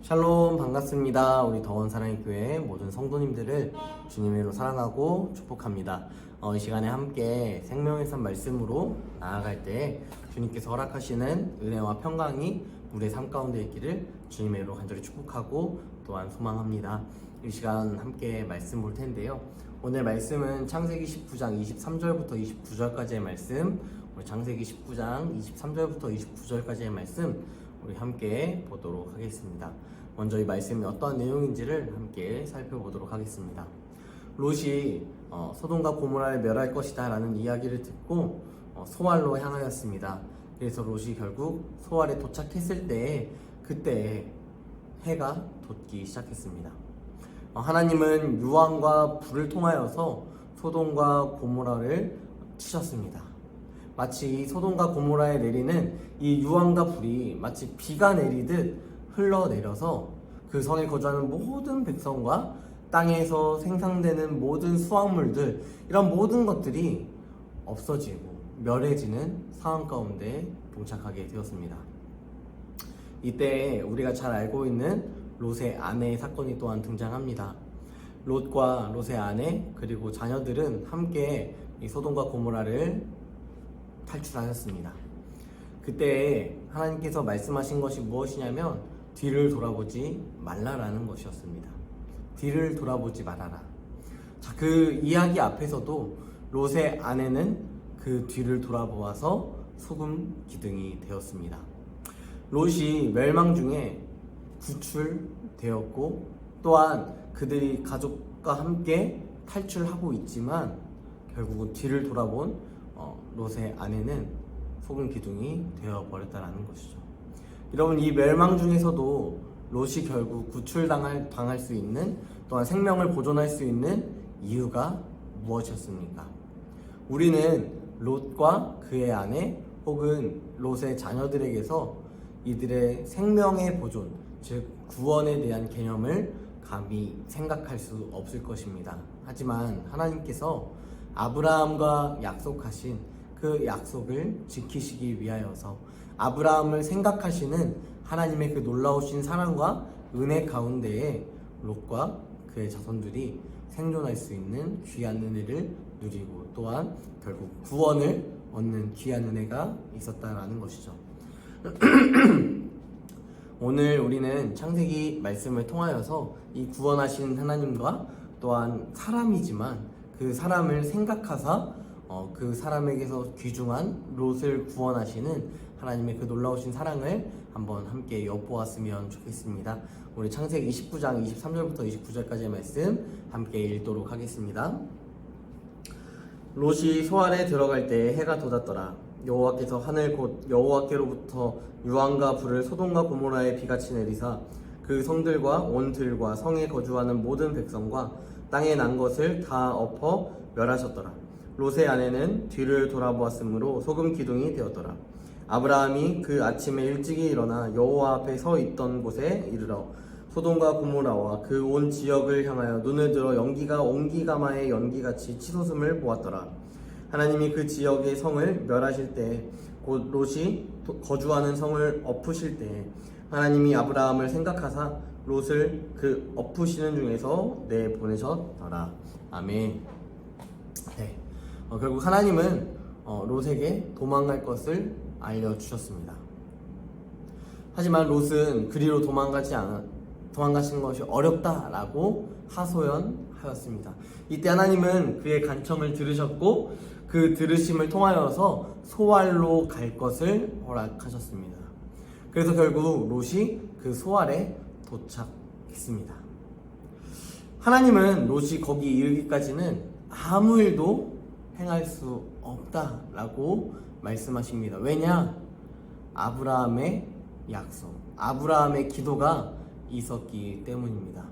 샬롬 반갑습니다. 우리 더원 사랑의 교회 모든 성도님들을 주님의 이름으로 사랑하고 축복합니다. 이 시간에 함께 생명의 산 말씀으로 나아갈 때 주님께서 허락하시는 은혜와 평강이 우리의 삶 가운데 있기를 주님의 이름으로 간절히 축복하고 또한 소망합니다. 이 시간 함께 말씀 볼 텐데요. 오늘 말씀은 창세기 19장 23절부터 29절까지의 말씀, 우리 창세기 19장 23절부터 29절까지의 말씀 우리 함께 보도록 하겠습니다. 먼저 이 말씀이 어떤 내용인지를 함께 살펴보도록 하겠습니다. 롯이 소돔과 고모라를 멸할 것이다 라는 이야기를 듣고 소알로 향하였습니다. 그래서 롯이 결국 소알에 도착했을 때 그때 해가 돋기 시작했습니다. 하나님은 유황과 불을 통하여서 소돔과 고모라를 치셨습니다. 마치 이 소돔과 고모라에 내리는 이 유황과 불이 마치 비가 내리듯 흘러내려서 그 성에 거주하는 모든 백성과 땅에서 생산되는 모든 수확물들, 이런 모든 것들이 없어지고 멸해지는 상황 가운데 동착하게 되었습니다. 이때 우리가 잘 알고 있는 롯의 아내의 사건이 또한 등장합니다. 롯과 롯의 아내 그리고 자녀들은 함께 이 소돔과 고모라를 탈출하였습니다. 그때 하나님께서 말씀하신 것이 무엇이냐면 뒤를 돌아보지 말라라는 것이었습니다. 뒤를 돌아보지 말아라. 자, 그 이야기 앞에서도 롯의 아내는 그 뒤를 돌아보아서 소금 기둥이 되었습니다. 롯이 멸망 중에 구출되었고 또한 그들이 가족과 함께 탈출하고 있지만 결국은 뒤를 돌아본 롯의 아내는 소금 기둥이 되어버렸다는 것이죠. 여러분, 이 멸망 중에서도 롯이 결국 구출당할 수 있는 또한 생명을 보존할 수 있는 이유가 무엇이었습니까? 우리는 롯과 그의 아내 혹은 롯의 자녀들에게서 이들의 생명의 보존, 즉 구원에 대한 개념을 감히 생각할 수 없을 것입니다. 하지만 하나님께서 아브라함과 약속하신 그 약속을 지키시기 위하여서 아브라함을 생각하시는 하나님의 그 놀라우신 사랑과 은혜 가운데에 롯과 그의 자손들이 생존할 수 있는 귀한 은혜를 누리고 또한 결국 구원을 얻는 귀한 은혜가 있었다라는 것이죠. 오늘 우리는 창세기 말씀을 통하여서 이 구원하신 하나님과 또한 사람이지만 그 사람을 생각하사 그 사람에게서 귀중한 롯을 구원하시는 하나님의 그 놀라우신 사랑을 한번 함께 엿보았으면 좋겠습니다. 우리 창세기 29장 23절부터 29절까지의 말씀 함께 읽도록 하겠습니다. 롯이 소알에 들어갈 때 해가 돋았더라. 여호와께서 하늘 곧 여호와께로부터 유황과 불을 소돔과 고모라에 비같이 내리사 그 성들과 온 들과 성에 거주하는 모든 백성과 땅에 난 것을 다 엎어 멸하셨더라. 롯의 아내는 뒤를 돌아보았으므로 소금 기둥이 되었더라. 아브라함이 그 아침에 일찍이 일어나 여호와 앞에 서 있던 곳에 이르러 소돔과 고모라와 그 온 지역을 향하여 눈을 들어 연기가 옹기가마의 연기같이 치솟음을 보았더라. 하나님이 그 지역의 성을 멸하실 때 곧 롯이 거주하는 성을 엎으실 때 하나님이 아브라함을 생각하사 롯을 그 엎으시는 중에서 내보내셨더라. 아멘. 네. 결국 하나님은 롯에게 도망갈 것을 알려주셨습니다. 하지만 롯은 그리로 도망가시는 것이 어렵다라고 하소연하였습니다. 이때 하나님은 그의 간청을 들으셨고 그 들으심을 통하여서 소알로 갈 것을 허락하셨습니다. 그래서 결국 롯이 그 소알에 도착했습니다. 하나님은 롯이 거기 이르기까지는 아무 일도 행할 수 없다라고 말씀하십니다. 왜냐? 아브라함의 약속, 아브라함의 기도가 있었기 때문입니다.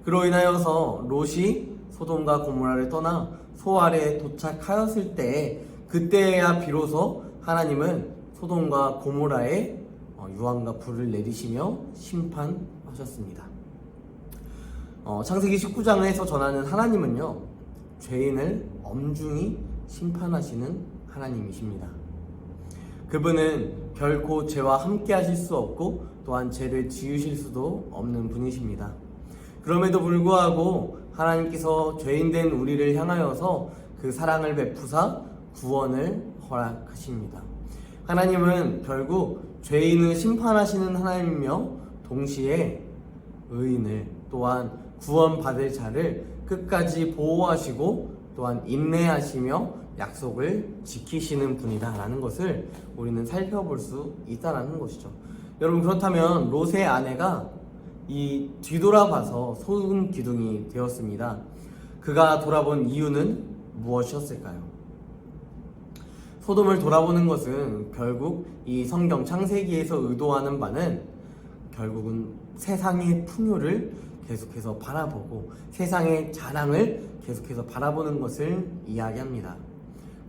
그로 인하여서 롯이 소돔과 고모라를 떠나 소알에 도착하였을 때 그때야 비로소 하나님은 소돔과 고모라에 유황과 불을 내리시며 심판하셨습니다. 창세기 19장에서 전하는 하나님은요, 죄인을 엄중히 심판하시는 하나님이십니다. 그분은 결코 죄와 함께 하실 수 없고 또한 죄를 지으실 수도 없는 분이십니다. 그럼에도 불구하고 하나님께서 죄인된 우리를 향하여서 그 사랑을 베푸사 구원을 허락하십니다. 하나님은 결국 죄인을 심판하시는 하나님이며 동시에 의인을 또한 구원받을 자를 끝까지 보호하시고 또한 인내하시며 약속을 지키시는 분이다라는 것을 우리는 살펴볼 수 있다라는 것이죠. 여러분, 그렇다면 롯의 아내가 이 뒤돌아봐서 소금 기둥이 되었습니다. 그가 돌아본 이유는 무엇이었을까요? 소돔을 돌아보는 것은 결국 이 성경 창세기에서 의도하는 바는 결국은 세상의 풍요를 계속해서 바라보고 세상의 자랑을 계속해서 바라보는 것을 이야기합니다.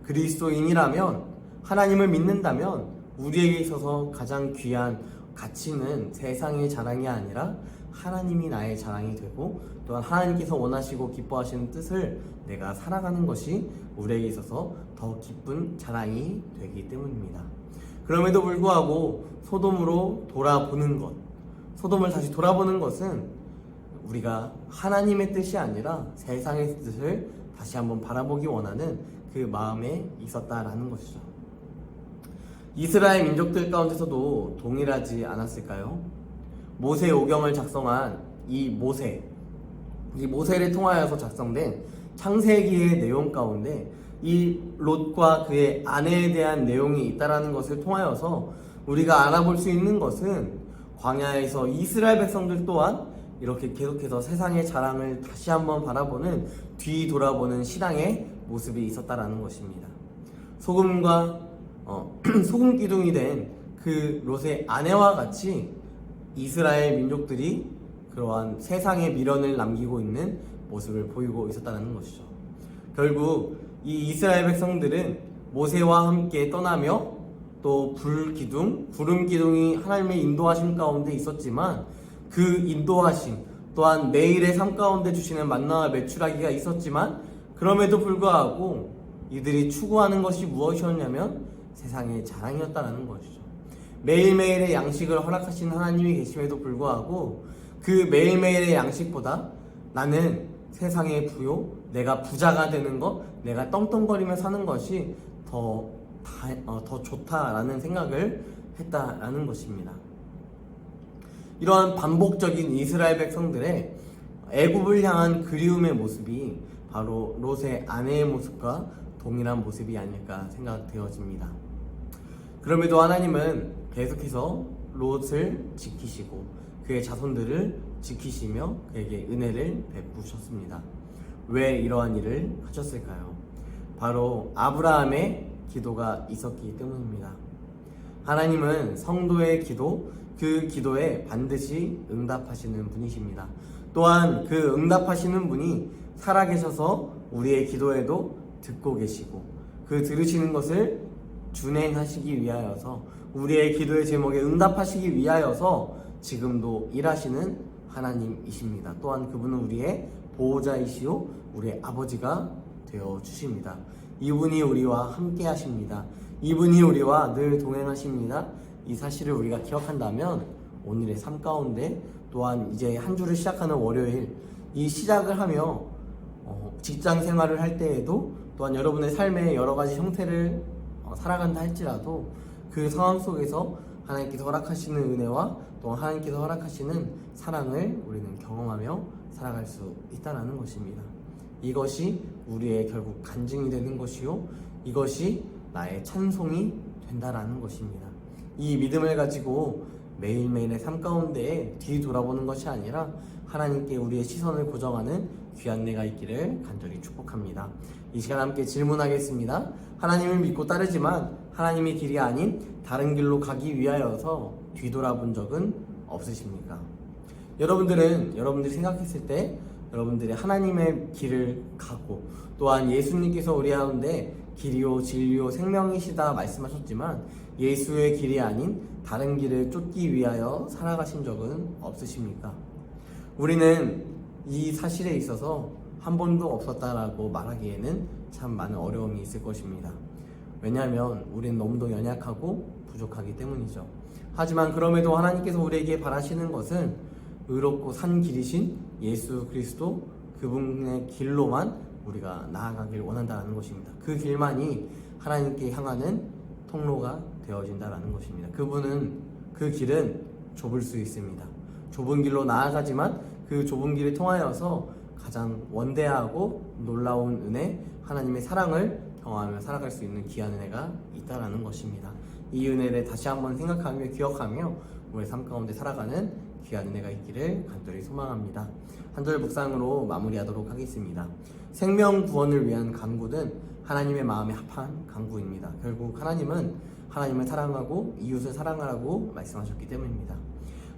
그리스도인이라면, 하나님을 믿는다면 우리에게 있어서 가장 귀한 가치는 세상의 자랑이 아니라 하나님이 나의 자랑이 되고 또한 하나님께서 원하시고 기뻐하시는 뜻을 내가 살아가는 것이 우리에게 있어서 더 기쁜 자랑이 되기 때문입니다. 그럼에도 불구하고 소돔으로 돌아보는 것, 소돔을 다시 돌아보는 것은 우리가 하나님의 뜻이 아니라 세상의 뜻을 다시 한번 바라보기 원하는 그 마음에 있었다라는 것이죠. 이스라엘 민족들 가운데서도 동일하지 않았을까요? 모세 오경을 작성한 이 모세를 통하여서 작성된 창세기의 내용 가운데 이 롯과 그의 아내에 대한 내용이 있다라는 것을 통하여서 우리가 알아볼 수 있는 것은 광야에서 이스라엘 백성들 또한 이렇게 계속해서 세상의 자랑을 다시 한번 바라보는 뒤돌아보는 신앙의 모습이 있었다라는 것입니다. 소금 기둥이 된 그 롯의 아내와 같이 이스라엘 민족들이 그러한 세상의 미련을 남기고 있는 모습을 보이고 있었다는 것이죠. 결국 이 이스라엘 백성들은 모세와 함께 떠나며 또 구름 기둥이 하나님의 인도하심 가운데 있었지만 그 인도하심 또한 매일의 삶 가운데 주시는 만나와 메추라기가 있었지만 그럼에도 불구하고 이들이 추구하는 것이 무엇이었냐면 세상의 자랑이었다는 것이죠. 매일매일의 양식을 허락하시는 하나님이 계심에도 불구하고 그 매일매일의 양식보다 나는 세상의 부요, 내가 부자가 되는 것, 내가 떵떵거리며 사는 것이 더 좋다라는 생각을 했다라는 것입니다. 이러한 반복적인 이스라엘 백성들의 애굽을 향한 그리움의 모습이 바로 롯의 아내의 모습과 동일한 모습이 아닐까 생각되어집니다. 그럼에도 하나님은 계속해서 롯을 지키시고 그의 자손들을 지키시며 그에게 은혜를 베푸셨습니다. 왜 이러한 일을 하셨을까요? 바로 아브라함의 기도가 있었기 때문입니다. 하나님은 성도의 기도, 그 기도에 반드시 응답하시는 분이십니다. 또한 그 응답하시는 분이 살아계셔서 우리의 기도에도 듣고 계시고 그 들으시는 것을 준행하시기 위하여서 우리의 기도의 제목에 응답하시기 위하여서 지금도 일하시는 하나님이십니다. 또한 그분은 우리의 보호자이시오 우리의 아버지가 되어 주십니다. 이분이 우리와 함께 하십니다. 이분이 우리와 늘 동행하십니다. 이 사실을 우리가 기억한다면 오늘의 삶 가운데 또한 이제 한 주를 시작하는 월요일 이 시작을 하며 직장 생활을 할 때에도 또한 여러분의 삶의 여러 가지 형태를 살아간다 할지라도 그 상황 속에서 하나님께서 허락하시는 은혜와 또 하나님께서 허락하시는 사랑을 우리는 경험하며 살아갈 수 있다는 것입니다. 이것이 우리의 결국 간증이 되는 것이요 이것이 나의 찬송이 된다라는 것입니다. 이 믿음을 가지고 매일매일의 삶 가운데 뒤돌아보는 것이 아니라 하나님께 우리의 시선을 고정하는 귀한 내가 있기를 간절히 축복합니다. 이 시간 함께 질문하겠습니다. 하나님을 믿고 따르지만 하나님의 길이 아닌 다른 길로 가기 위하여서 뒤돌아본 적은 없으십니까? 여러분들이 생각했을 때 여러분들이 하나님의 길을 가고 또한 예수님께서 우리 가운데 길이요 진리요 생명이시다 말씀하셨지만 예수의 길이 아닌 다른 길을 쫓기 위하여 살아가신 적은 없으십니까? 우리는 이 사실에 있어서 한 번도 없었다라고 말하기에는 참 많은 어려움이 있을 것입니다. 왜냐하면 우리는 너무도 연약하고 부족하기 때문이죠. 하지만 그럼에도 하나님께서 우리에게 바라시는 것은 의롭고 산 길이신 예수 그리스도 그분의 길로만 우리가 나아가길 원한다는 것입니다. 그 길만이 하나님께 향하는 통로가 되어진다는 것입니다. 그 길은 좁을 수 있습니다. 좁은 길로 나아가지만 그 좁은 길을 통하여서 가장 원대하고 놀라운 은혜, 하나님의 사랑을 경험하며 살아갈 수 있는 귀한 은혜가 있다라는 것입니다. 이 은혜를 다시 한번 생각하며 기억하며 우리의 삶 가운데 살아가는 귀한 은혜가 있기를 간절히 소망합니다. 한 절 묵상으로 마무리하도록 하겠습니다. 생명 구원을 위한 간구는 하나님의 마음에 합한 간구입니다. 결국 하나님은 하나님을 사랑하고 이웃을 사랑하라고 말씀하셨기 때문입니다.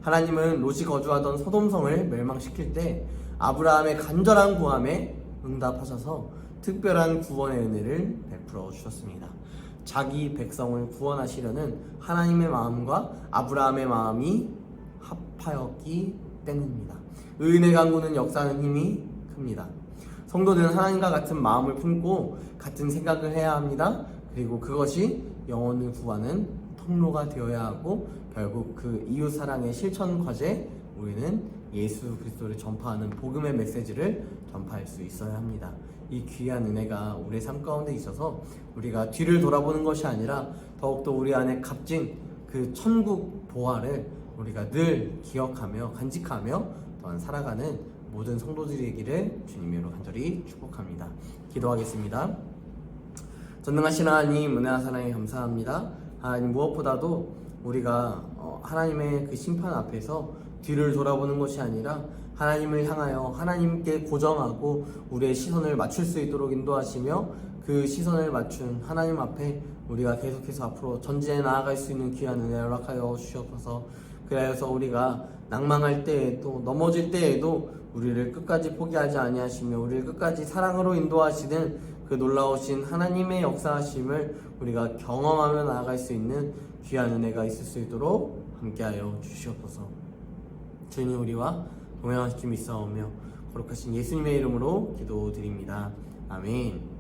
하나님은 롯이 거주하던 소돔성을 멸망시킬 때 아브라함의 간절한 구함에 응답하셔서 특별한 구원의 은혜를 베풀어 주셨습니다. 자기 백성을 구원하시려는 하나님의 마음과 아브라함의 마음이 합하였기 때문입니다. 의인의 간구는 역사하는 힘이 큽니다. 성도들은 하나님과 같은 마음을 품고 같은 생각을 해야 합니다. 그리고 그것이 영혼을 구하는 통로가 되어야 하고 결국 그 이웃 사랑의 실천 과제 우리는 예수 그리스도를 전파하는 복음의 메시지를 전파할 수 있어야 합니다. 이 귀한 은혜가 우리의 삶 가운데 있어서 우리가 뒤를 돌아보는 것이 아니라 더욱더 우리 안에 값진 그 천국 보화를 우리가 늘 기억하며 간직하며 또한 살아가는 모든 성도들이기를 주님으로 간절히 축복합니다. 기도하겠습니다. 전능하신 하나님, 은혜와 사랑에 감사합니다. 하나님, 무엇보다도 우리가 하나님의 그 심판 앞에서 뒤를 돌아보는 것이 아니라 하나님을 향하여 하나님께 고정하고 우리의 시선을 맞출 수 있도록 인도하시며 그 시선을 맞춘 하나님 앞에 우리가 계속해서 앞으로 전진해 나아갈 수 있는 귀한 은혜를 허락하여 주시옵소서. 그래서 우리가 낭망할 때에도 넘어질 때에도 우리를 끝까지 포기하지 아니하시며 우리를 끝까지 사랑으로 인도하시는 그 놀라우신 하나님의 역사하심을 우리가 경험하며 나아갈 수 있는 귀한 은혜가 있을 수 있도록 함께하여 주시옵소서. 주님, 우리와 동행하심이 있사오며 거룩하신 예수님의 이름으로 기도드립니다. 아멘.